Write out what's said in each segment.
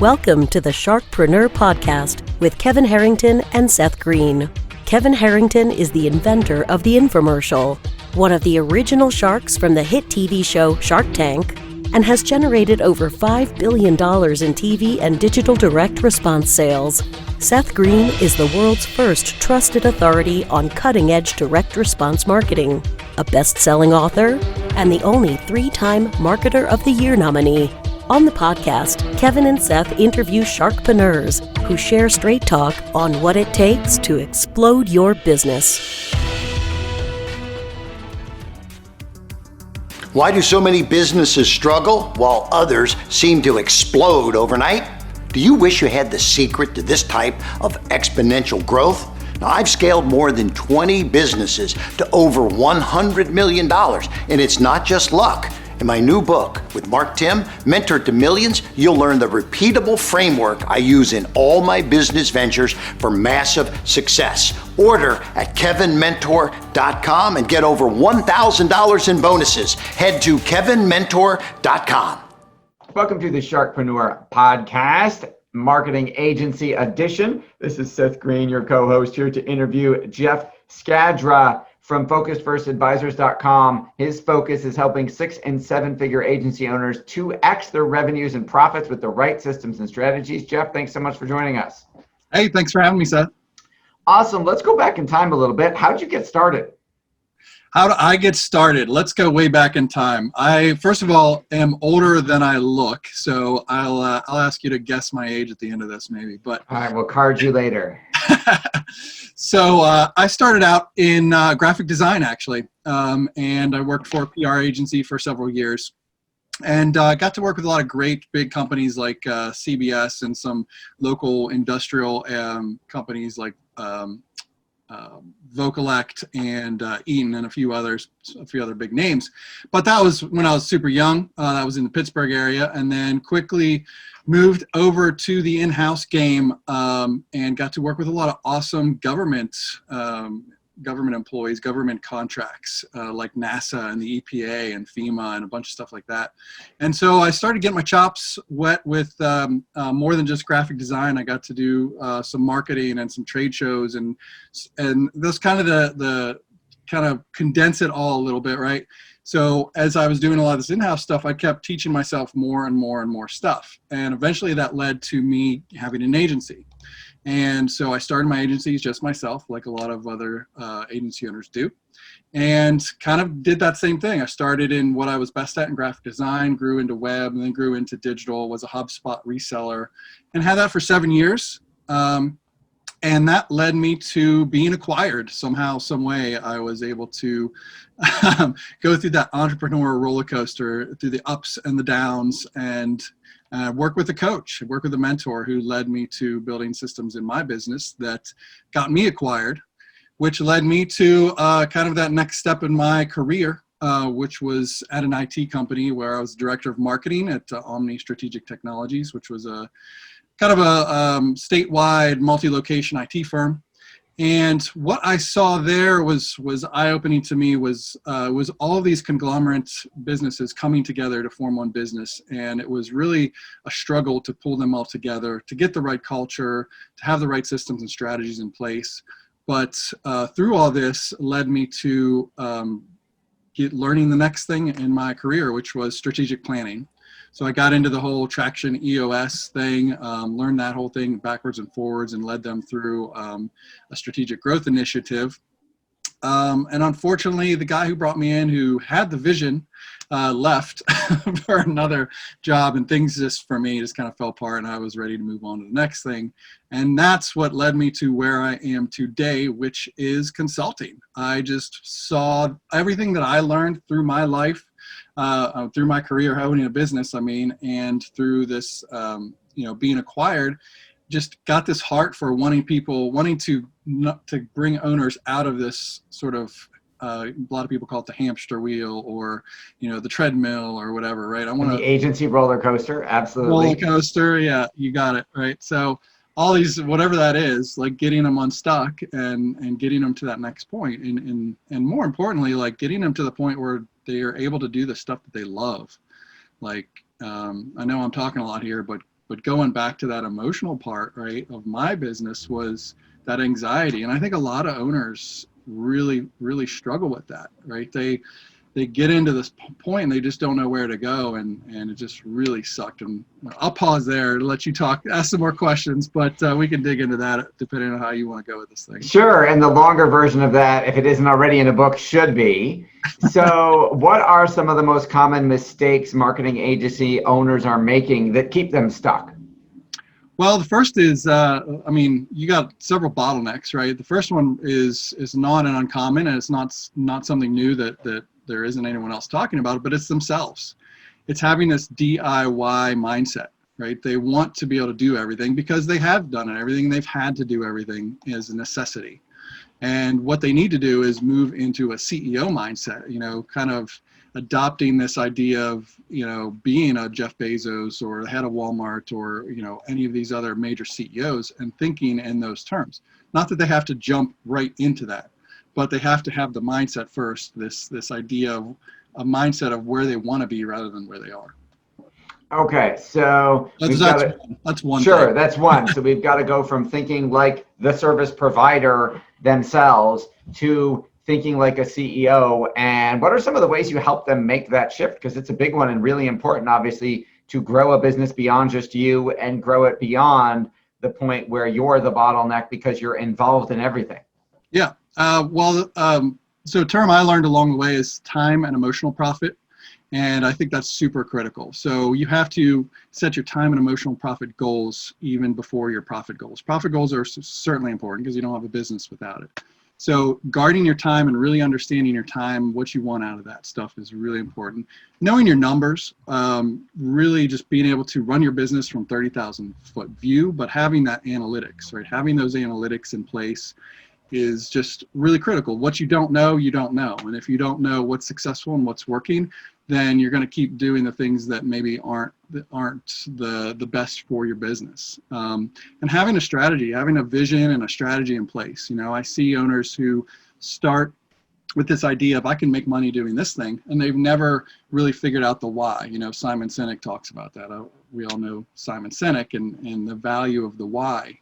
Welcome to the Sharkpreneur podcast with Kevin Harrington and Seth Greene. Kevin Harrington is the inventor of the infomercial, one of the original sharks from the hit TV show Shark Tank, and has generated over $5 billion in TV and digital direct response sales. Seth Greene is the world's first trusted authority on cutting-edge direct response marketing, a best-selling author, and the only 3-time Marketer of the Year nominee. On the podcast, Kevin and Seth interview sharkpreneurs who share straight talk on what it takes to explode your business. Why do so many businesses struggle while others seem to explode overnight? Do you wish you had the secret to this type of exponential growth? Now, I've scaled more than 20 businesses to over $100 million, and it's not just luck. In my new book with Mark Tim, Mentor to Millions, you'll learn the repeatable framework I use in all my business ventures for massive success. Order at kevinmentor.com and get over $1,000 in bonuses. Head to kevinmentor.com. Welcome to the Sharkpreneur podcast, Marketing Agency Edition. This is Seth Greene, your co-host, here to interview Geoff Skadra from FocusFirstAdvisors.com. His focus is helping 6- and 7-figure agency owners 2x their revenues and profits with the right systems and strategies. Geoff, thanks so much for joining us. Hey, thanks for having me, Seth. Awesome. Let's go back in time a little bit. How'd you get started? How did I get started? Let's go way back in time. I, first of all, am older than I look, so I'll ask you to guess my age at the end of this, maybe. But all right, we'll card you later. So I started out in graphic design, actually, and I worked for a PR agency for several years, and got to work with a lot of great big companies like CBS and some local industrial companies like Vocalect and Eaton and a few other big names. But that was when I was super young. That was in the Pittsburgh area, and then quickly moved over to the in-house game and got to work with a lot of awesome government employees, government contracts like NASA and the EPA and FEMA and a bunch of stuff like that. And so I started getting my chops wet with more than just graphic design. I got to do some marketing and some trade shows, and that's kind of the kind of condense it all a little bit, right? So as I was doing a lot of this in-house stuff, I kept teaching myself more and more and more stuff. And eventually that led to me having an agency. And so I started my agencies just myself, like a lot of other agency owners do, and kind of did that same thing. I started in what I was best at in graphic design, grew into web, and then grew into digital, was a HubSpot reseller, and had that for 7 years. And that led me to being acquired somehow, some way. I was able to go through that entrepreneur roller coaster, through the ups and the downs, and work with a coach, work with a mentor who led me to building systems in my business that got me acquired, which led me to kind of that next step in my career, which was at an IT company where I was director of marketing at Omni Strategic Technologies, which was a kind of a statewide multi-location IT firm. And what I saw there was eye-opening to me, was all of these conglomerate businesses coming together to form one business. And it was really a struggle to pull them all together, to get the right culture, to have the right systems and strategies in place. But through all this led me to learning the next thing in my career, which was strategic planning. So I got into the whole Traction EOS thing, learned that whole thing backwards and forwards, and led them through a strategic growth initiative. And unfortunately, the guy who brought me in, who had the vision, left for another job, and things just kind of fell apart, and I was ready to move on to the next thing. And that's what led me to where I am today, which is consulting. I just saw everything that I learned through my life, through my career owning a business, and through this, being acquired, just got this heart for wanting to bring owners out of this sort of, a lot of people call it the hamster wheel, or, the treadmill or whatever, right? I want the agency roller coaster. Absolutely. Roller coaster. Yeah, you got it. Right. So all these, whatever that is, like getting them unstuck and getting them to that next point, and more importantly, like getting them to the point where they are able to do the stuff that they love. Like, I know I'm talking a lot here, but But going back to that emotional part, right, of my business was that anxiety. And I think a lot of owners really, really struggle with that, right? They get into this point and they just don't know where to go, and it just really sucked. And I'll pause there to let you talk, ask some more questions, but we can dig into that depending on how you want to go with this thing. Sure, and the longer version of that, if it isn't already in a book, should be. So what are some of the most common mistakes marketing agency owners are making that keep them stuck? Well, the first is, you got several bottlenecks, right? The first one is not an uncommon, and it's not something new that there isn't anyone else talking about it, but it's themselves. It's having this DIY mindset, right? They want to be able to do everything because they have done everything. They've had to do everything as a necessity. And what they need to do is move into a CEO mindset, kind of adopting this idea of, being a Jeff Bezos or the head of Walmart or, any of these other major CEOs, and thinking in those terms. Not that they have to jump right into that, but they have to have the mindset first, this idea of a mindset of where they want to be rather than where they are. Okay, so that's one. Sure, thing. that's one. So we've got to go from thinking like the service provider themselves to thinking like a CEO. And what are some of the ways you help them make that shift? Because it's a big one and really important, obviously, to grow a business beyond just you and grow it beyond the point where you're the bottleneck because you're involved in everything. Yeah. So a term I learned along the way is time and emotional profit. And I think that's super critical. So you have to set your time and emotional profit goals even before your profit goals. Profit goals are certainly important because you don't have a business without it. So guarding your time and really understanding your time, what you want out of that stuff is really important. Knowing your numbers, really just being able to run your business from 30,000 foot view, but having that analytics, right? Having those analytics in place is just really critical. What you don't know, you don't know. And if you don't know what's successful and what's working, then you're going to keep doing the things that maybe aren't the best for your business. And having a strategy, having a vision and a strategy in place. I see owners who start with this idea of I can make money doing this thing, and they've never really figured out the why. Simon Sinek talks about that. We all know Simon Sinek and the value of the why.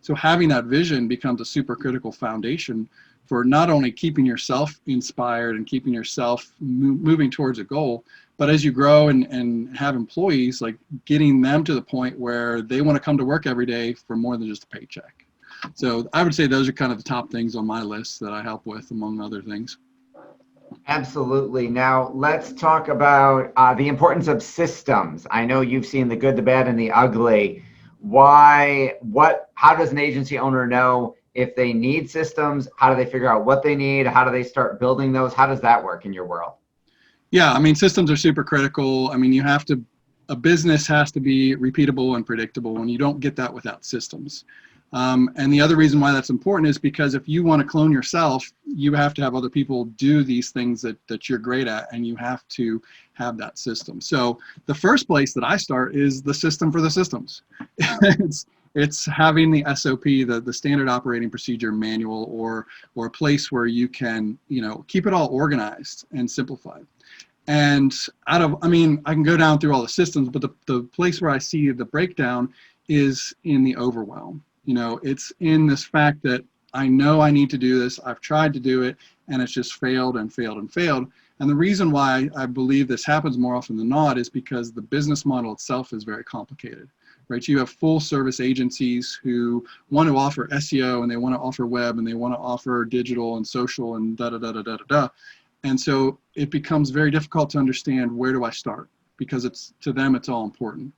So having that vision becomes a super critical foundation for not only keeping yourself inspired and keeping yourself moving towards a goal, but as you grow and have employees, like getting them to the point where they want to come to work every day for more than just a paycheck. So I would say those are kind of the top things on my list that I help with, among other things. Absolutely. Now let's talk about the importance of systems. I know you've seen the good, the bad, and the ugly. How does an agency owner know if they need systems? How do they figure out what they need? How do they start building those? How does that work in your world? Yeah, systems are super critical. A business has to be repeatable and predictable, and you don't get that without systems. And the other reason why that's important is because if you want to clone yourself, you have to have other people do these things that you're great at, and you have to have that system. So the first place that I start is the system for the systems. It's having the SOP, the standard operating procedure manual, or a place where you can, keep it all organized and simplified. And I can go down through all the systems, but the place where I see the breakdown is in the overwhelm. It's in this fact that I know I need to do this. I've tried to do it, and it's just failed and failed and failed. And the reason why I believe this happens more often than not is because the business model itself is very complicated. Right? You have full service agencies who want to offer SEO, and they want to offer web, and they want to offer digital and social and da-da-da-da-da-da. And so it becomes very difficult to understand, where do I start? Because to them, it's all important.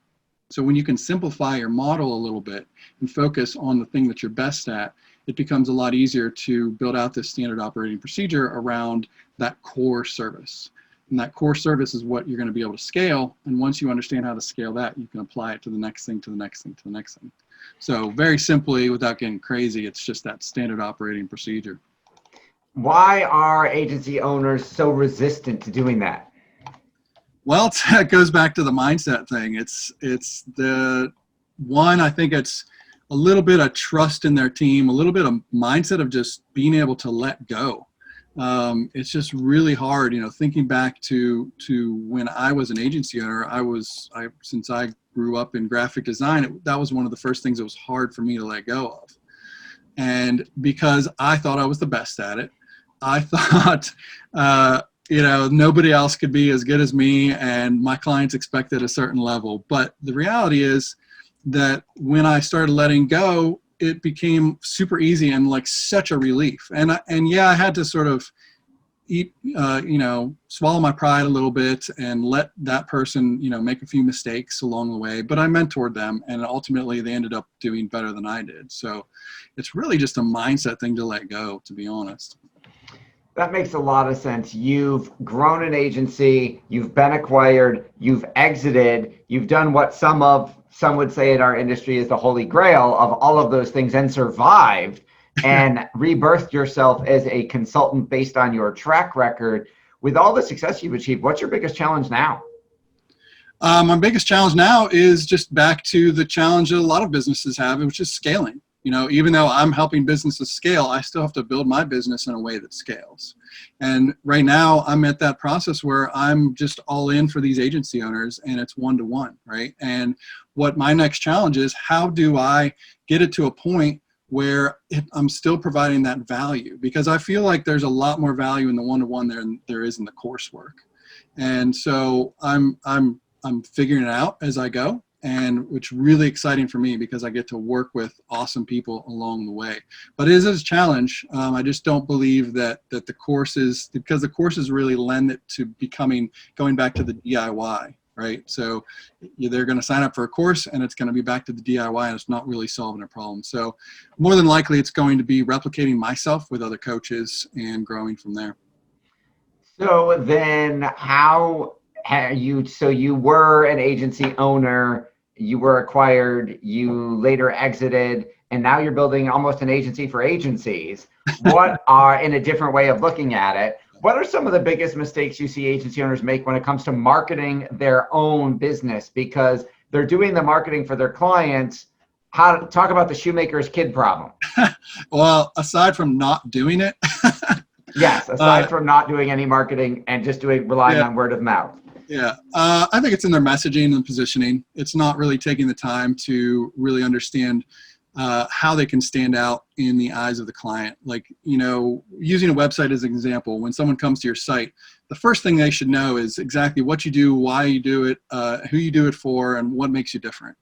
So when you can simplify your model a little bit and focus on the thing that you're best at, it becomes a lot easier to build out this standard operating procedure around that core service. And that core service is what you're going to be able to scale. And once you understand how to scale that, you can apply it to the next thing, to the next thing, to the next thing. So very simply, without getting crazy, it's just that standard operating procedure. Why are agency owners so resistant to doing that? Well, it goes back to the mindset thing. It's the one, I think it's a little bit of trust in their team, a little bit of mindset of just being able to let go. It's just really hard, thinking back to when I was an agency owner. Since I grew up in graphic design, that was one of the first things that was hard for me to let go of. And because I thought I was the best at it, I thought, nobody else could be as good as me, and my clients expected a certain level. But the reality is that when I started letting go, it became super easy and like such a relief. And I had to sort of swallow my pride a little bit and let that person, make a few mistakes along the way. But I mentored them, and ultimately they ended up doing better than I did. So it's really just a mindset thing to let go, to be honest. That makes a lot of sense. You've grown an agency, you've been acquired, you've exited, you've done what some would say in our industry is the holy grail of all of those things, and survived and rebirthed yourself as a consultant based on your track record. With all the success you've achieved, what's your biggest challenge now? My biggest challenge now is just back to the challenge that a lot of businesses have, which is scaling. Even though I'm helping businesses scale, I still have to build my business in a way that scales. And right now I'm at that process where I'm just all in for these agency owners, and it's one-to-one, right? And what my next challenge is, how do I get it to a point where I'm still providing that value? Because I feel like there's a lot more value in the one-to-one than there is in the coursework. And so I'm figuring it out as I go. And which really exciting for me because I get to work with awesome people along the way. But it is a challenge. I just don't believe that the courses, because the courses really lend it to going back to the DIY, right? So they're going to sign up for a course and it's going to be back to the DIY, and it's not really solving a problem. So more than likely it's going to be replicating myself with other coaches and growing from there. So then so you were an agency owner, you were acquired, you later exited, and now you're building almost an agency for agencies. What are, in a different way of looking at it, what are some of the biggest mistakes you see agency owners make when it comes to marketing their own business? Because they're doing the marketing for their clients. Talk about the shoemaker's kid problem. Well, aside from not doing it. Yes, aside from not doing any marketing and just relying on word of mouth. Yeah, I think it's in their messaging and positioning. It's not really taking the time to really understand how they can stand out in the eyes of the client. Like, using a website as an example, when someone comes to your site, the first thing they should know is exactly what you do, why you do it, who you do it for, and what makes you different.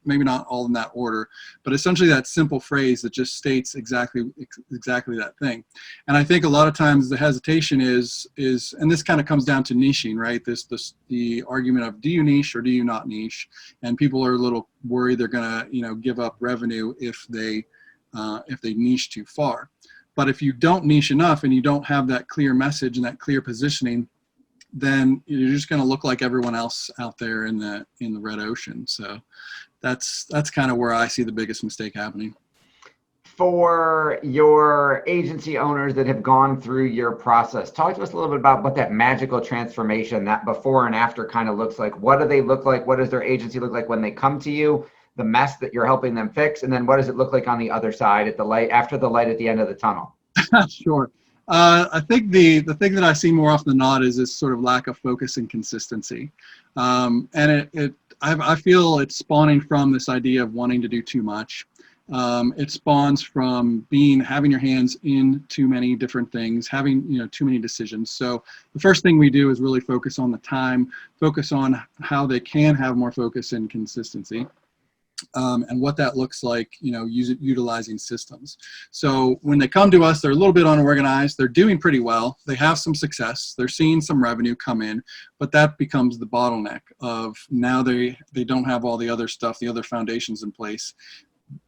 Maybe not all in that order, but essentially that simple phrase that just states exactly that thing. And I think a lot of times the hesitation is, and this kind of comes down to niching, right? The argument of, do you niche or do you not niche? And people are a little worried they're gonna, give up revenue if they niche too far. But if you don't niche enough and you don't have that clear message and that clear positioning, then you're just going to look like everyone else out there in the red ocean. So that's kind of where I see the biggest mistake happening. For your agency owners that have gone through your process, talk to us a little bit about what that magical transformation, that before and after kind of looks like. What do they look like? What does their agency look like when they come to you? The mess that you're helping them fix, and then what does it look like on the other side at the light, after the light at the end of the tunnel? Sure. I think the thing that I see more often than not is this sort of lack of focus and consistency. And I feel it's spawning from this idea of wanting to do too much. It spawns from having your hands in too many different things, having too many decisions. So the first thing we do is really focus on the time, focus on how they can have more focus and consistency. And what that looks like, utilizing systems. So when they come to us, they're a little bit unorganized. They're doing pretty well. They have some success. They're seeing some revenue come in, but that becomes the bottleneck of now they don't have all the other stuff, the other foundations in place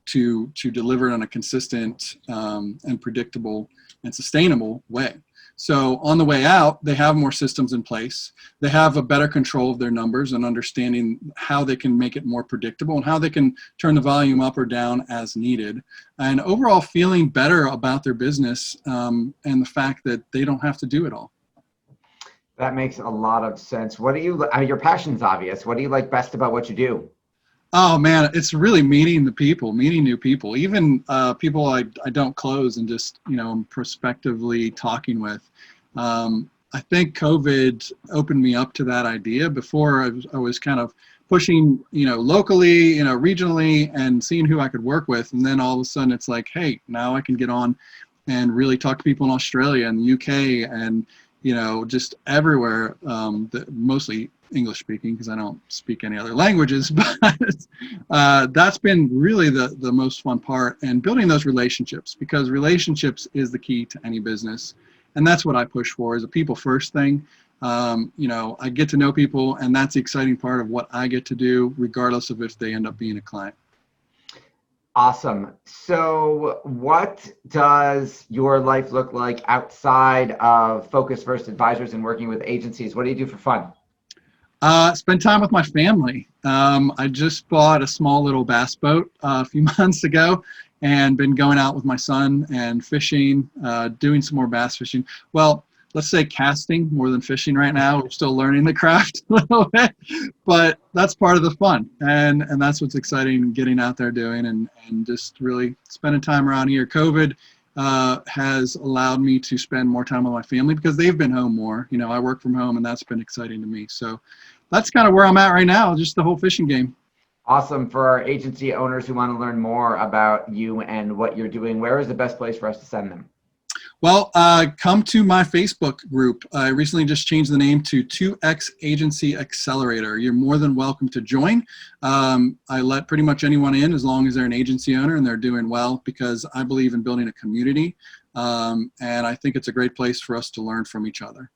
to deliver it in a consistent and predictable and sustainable way. So on the way out, they have more systems in place. They have a better control of their numbers and understanding how they can make it more predictable and how they can turn the volume up or down as needed. And overall feeling better about their business and the fact that they don't have to do it all. That makes a lot of sense. Your passion's obvious. What do you like best about what you do? Oh man, it's really meeting new people, even people I don't close, and just prospectively talking with. I think COVID opened me up to that idea. Before I was kind of pushing, locally, regionally, and seeing who I could work with, and then all of a sudden it's like, hey, now I can get on and really talk to people in Australia and the UK and just everywhere, mostly English speaking, because I don't speak any other languages, but that's been really the most fun part, and building those relationships, because relationships is the key to any business. And that's what I push for, is a people first thing. I get to know people, and that's the exciting part of what I get to do, regardless of if they end up being a client. Awesome. So what does your life look like outside of Focus First Advisors and working with agencies? What do you do for fun? Spend time with my family. I just bought a small little bass boat a few months ago, and been going out with my son and fishing, doing some more bass fishing. Well, let's say casting more than fishing right now. We're still learning the craft a little bit, but that's part of the fun. And that's what's exciting, getting out there doing, and just really spending time around here. COVID has allowed me to spend more time with my family because they've been home more. I work from home, and that's been exciting to me. So that's kind of where I'm at right now, just the whole fishing game. Awesome. For our agency owners who want to learn more about you and what you're doing, where is the best place for us to send them? Well, come to my Facebook group. I recently just changed the name to 2X Agency Accelerator. You're more than welcome to join. I let pretty much anyone in as long as they're an agency owner and they're doing well, because I believe in building a community. And I think it's a great place for us to learn from each other.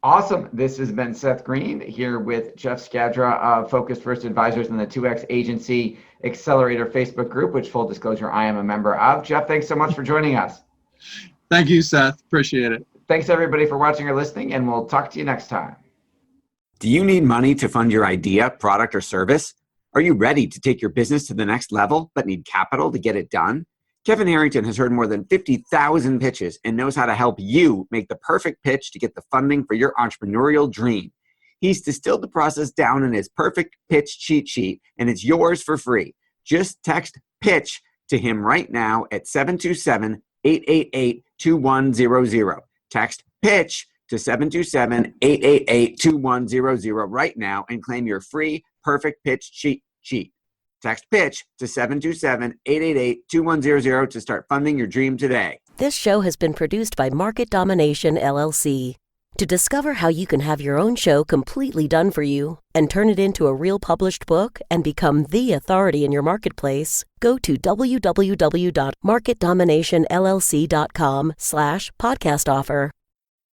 Awesome. This has been Seth Greene here with Geoff Skadra of Focus First Advisors and the 2X Agency Accelerator Facebook group, which, full disclosure, I am a member of. Geoff, thanks so much for joining us. Thank you, Seth. Appreciate it. Thanks, everybody, for watching or listening, and we'll talk to you next time. Do you need money to fund your idea, product, or service? Are you ready to take your business to the next level but need capital to get it done? Kevin Harrington has heard more than 50,000 pitches and knows how to help you make the perfect pitch to get the funding for your entrepreneurial dream. He's distilled the process down in his perfect pitch cheat sheet, and it's yours for free. Just text PITCH to him right now at 727-888-2100. Text PITCH to 727-888-2100 right now and claim your free perfect pitch cheat sheet. Text PITCH to 727-888-2100 to start funding your dream today. This show has been produced by Market Domination, LLC. To discover how you can have your own show completely done for you and turn it into a real published book and become the authority in your marketplace, go to www.marketdominationllc.com/podcast offer.